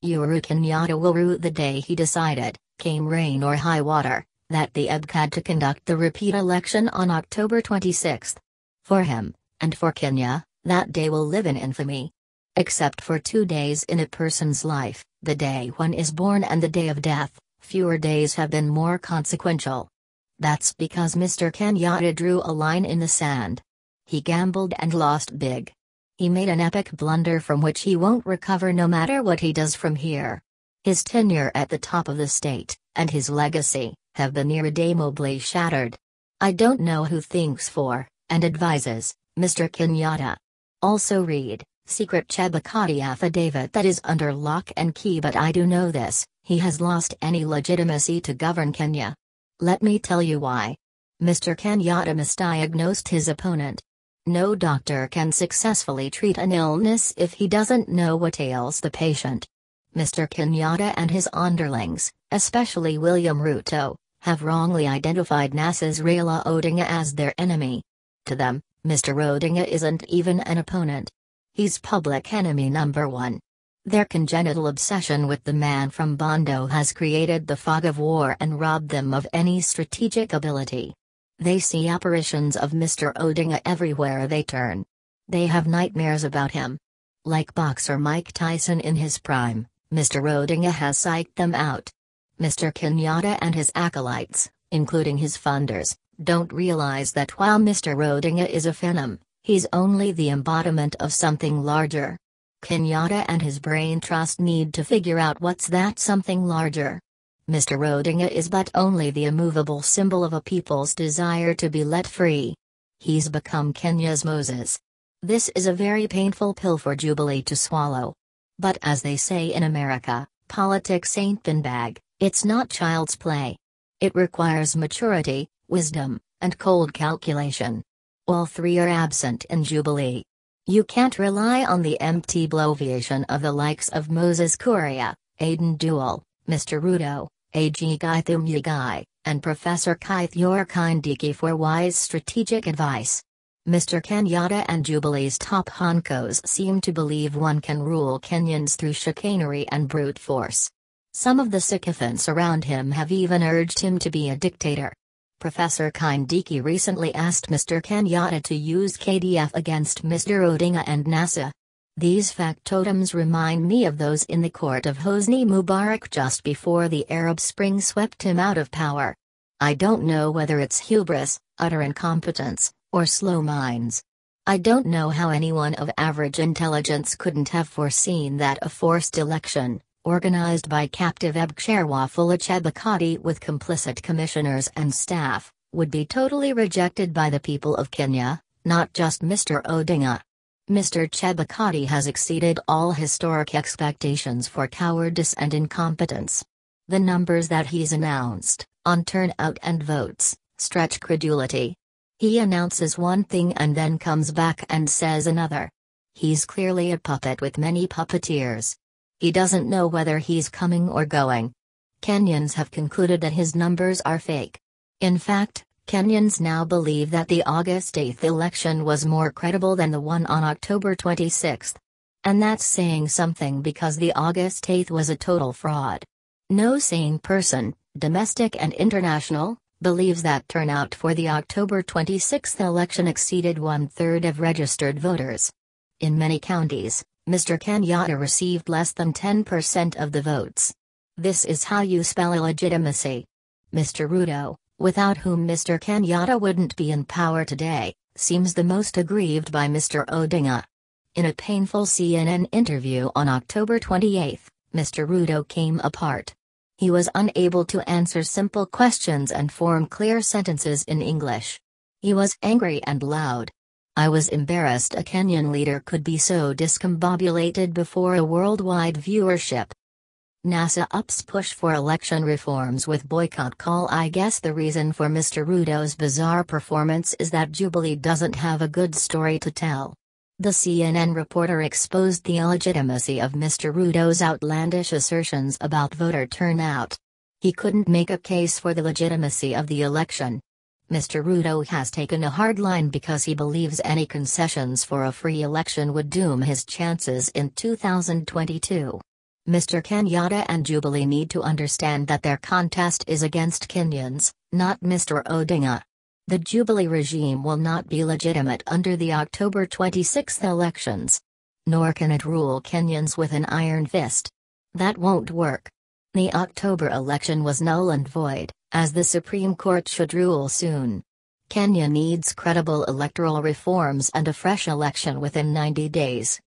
Uhuru Kenyatta will rue the day he decided, came rain or high water, that the IEBC had to conduct the repeat election on October 26. For him, and for Kenya, that day will live in infamy. Except for 2 days in a person's life, the day one is born and the day of death, fewer days have been more consequential. That's because Mr. Kenyatta drew a line in the sand. He gambled and lost big. He made an epic blunder from which he won't recover no matter what he does from here. His tenure at the top of the state, and his legacy, have been irredeemably shattered. I don't know who thinks for, and advises, Mr. Kenyatta. Also read, secret Chebukati affidavit that is under lock and key, but I do know this, he has lost any legitimacy to govern Kenya. Let me tell you why. Mr. Kenyatta misdiagnosed his opponent. No doctor can successfully treat an illness if he doesn't know what ails the patient. Mr. Kenyatta and his underlings, especially William Ruto, have wrongly identified NASA's Raila Odinga as their enemy. To them, Mr. Odinga isn't even an opponent. He's public enemy number one. Their congenital obsession with the man from Bondo has created the fog of war and robbed them of any strategic ability. They see apparitions of Mr. Odinga everywhere they turn. They have nightmares about him. Like boxer Mike Tyson in his prime, Mr. Odinga has psyched them out. Mr. Kenyatta and his acolytes, including his funders, don't realize that while Mr. Odinga is a phenom, he's only the embodiment of something larger. Kenyatta and his brain trust need to figure out what's that something larger. Mr. Odinga is but only the immovable symbol of a people's desire to be let free. He's become Kenya's Moses. This is a very painful pill for Jubilee to swallow. But as they say in America, politics ain't beanbag, it's not child's play. It requires maturity, wisdom, and cold calculation. All three are absent in Jubilee. You can't rely on the empty bloviation of the likes of Moses Kuria, Aden Duale, Mr. Ruto, Githu Muigai, and Professor Kithure Kindiki for wise strategic advice. Mr. Kenyatta and Jubilee's top honkos seem to believe one can rule Kenyans through chicanery and brute force. Some of the sycophants around him have even urged him to be a dictator. Professor Kindiki recently asked Mr. Kenyatta to use KDF against Mr. Odinga and NASA. These factotums remind me of those in the court of Hosni Mubarak just before the Arab Spring swept him out of power. I don't know whether it's hubris, utter incompetence, or slow minds. I don't know how anyone of average intelligence couldn't have foreseen that a forced election, organized by captive IEBC Chair Wafula Chebukati with complicit commissioners and staff, would be totally rejected by the people of Kenya, not just Mr. Odinga. Mr. Chebukati has exceeded all historic expectations for cowardice and incompetence. The numbers that he's announced, on turnout and votes, stretch credulity. He announces one thing and then comes back and says another. He's clearly a puppet with many puppeteers. He doesn't know whether he's coming or going. Kenyans have concluded that his numbers are fake. In fact, Kenyans now believe that the August 8 election was more credible than the one on October 26. And that's saying something because the August 8 was a total fraud. No sane person, domestic and international, believes that turnout for the October 26 election exceeded 1/3 of registered voters. In many counties, Mr. Kenyatta received less than 10% of the votes. This is how you spell illegitimacy. Mr. Ruto, without whom Mr. Kenyatta wouldn't be in power today, seems the most aggrieved by Mr. Odinga. In a painful CNN interview on October 28, Mr. Ruto came apart. He was unable to answer simple questions and form clear sentences in English. He was angry and loud. I was embarrassed a Kenyan leader could be so discombobulated before a worldwide viewership. NASA ups push for election reforms with boycott call. I guess the reason for Mr. Ruto's bizarre performance is that Jubilee doesn't have a good story to tell. The CNN reporter exposed the illegitimacy of Mr. Ruto's outlandish assertions about voter turnout. He couldn't make a case for the legitimacy of the election. Mr. Ruto has taken a hard line because he believes any concessions for a free election would doom his chances in 2022. Mr Kenyatta and Jubilee need to understand that their contest is against Kenyans, not Mr Odinga. The Jubilee regime will not be legitimate under the October 26 elections. Nor can it rule Kenyans with an iron fist. That won't work. The October election was null and void, as the Supreme Court should rule soon. Kenya needs credible electoral reforms and a fresh election within 90 days.